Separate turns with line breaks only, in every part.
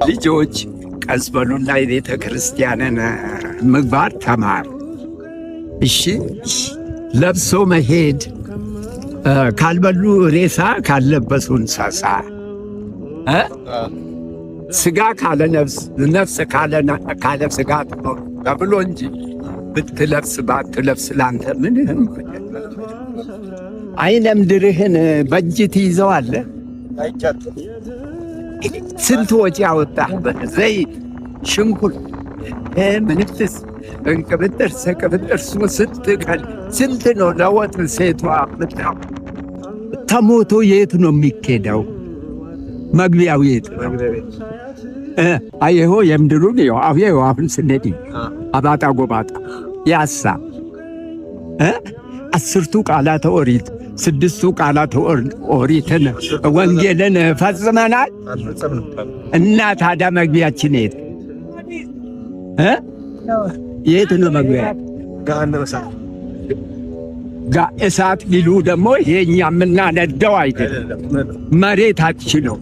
ልጆች ቀስ በሉና የቤተ ክርስቲያንን ምግባር ተማር። እሺ፣ ለብሶ መሄድ፣ ካልበሉ ሬሳ ካልለበሱ እንስሳ፣ ስጋ ካለ ነፍስ፣ ነፍስ ካለ ስጋ ተብሎ እንጂ ብትለብስ ባትለብስ ላንተ ምንም አይነ ምድርህን በእጅ ትይዘዋለህ። ስንት ወጪ ያወጣህበት ዘይት፣ ሽንኩርት፣ ምንፍስ፣ እንቅብጥር፣ ሰቅብጥር ስትቀል ስንት ነው ለወጥ ሴቷ ምጣው ተሞቶ የት ነው የሚኬደው? መግቢያው የት ነው? አየሆ የምድሩን ይኸው አሁን ስንሄድ አባጣ ጎባጣ ያሳ 10ቱ ቃላተ ኦሪት 6ቱ ቃላተ ኦሪትን ወንጌልን ፈጽመናል እና ታዲያ መግቢያችን የት የት ነው መግቢያ? እሳት ቢሉ ደግሞ ይሄኛ የምናነደው አይደለም። መሬት አትችለው።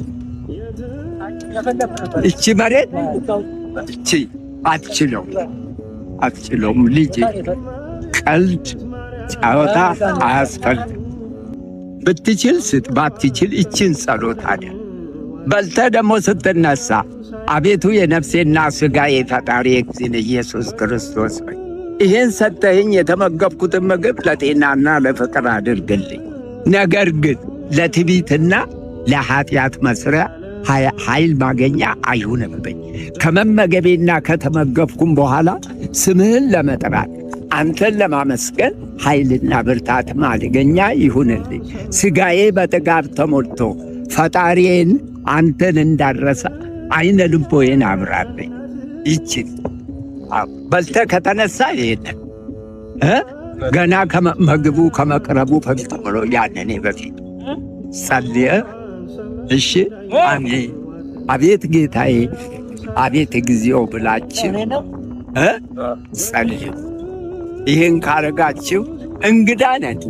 እቺ መሬት እቺ አትችለውም። ልጅ ቀልድ ጨዋታ አያስፈልግም። ብትችል ስጥ፣ ባትችል እችን ጸሎት አለ። በልተህ ደግሞ ስትነሳ አቤቱ የነፍሴና ሥጋዬ ፈጣሪ እግዚእነ ኢየሱስ ክርስቶስ ሆይ ይህን ሰጠኸኝ የተመገብኩትን ምግብ ለጤናና ለፍቅር አድርግልኝ። ነገር ግን ለትዕቢትና ለኃጢአት መስሪያ ኃይል ማገኛ አይሁንብኝ። ከመመገቤና ከተመገብኩም በኋላ ስምህን ለመጥራት አንተን ለማመስገን ኃይልና ብርታት ማድገኛ ይሁንልኝ። ሥጋዬ በጥጋብ ተሞልቶ ፈጣሪዬን አንተን እንዳረሳ አይነ ልቦዬን አብራልኝ። ይችን በልተህ ከተነሳ ይሄንን ገና ምግቡ ከመቅረቡ በፊት ብሎ ያንን በፊት ጸልየ እሺ፣ አሜን። አቤት ጌታዬ፣ አቤት እግዚኦ ብላችሁ ጸልዩ። ይህን ካረጋችሁ እንግዳ ነን።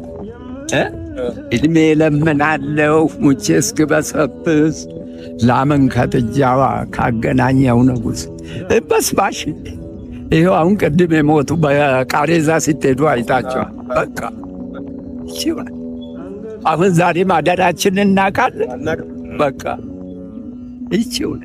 ዕድሜ ለምናለው ሙቼ እስክበሰብስ ላምን ከጥጃዋ ካገናኘው ንጉሥ በስባሽ። ይኸው አሁን ቅድም የሞቱ በቃሬዛ ሲትሄዱ አይታችኋል። በቃ ይችላል። አሁን ዛሬ ማደራችንን እናውቃለን። በቃ ይችላል።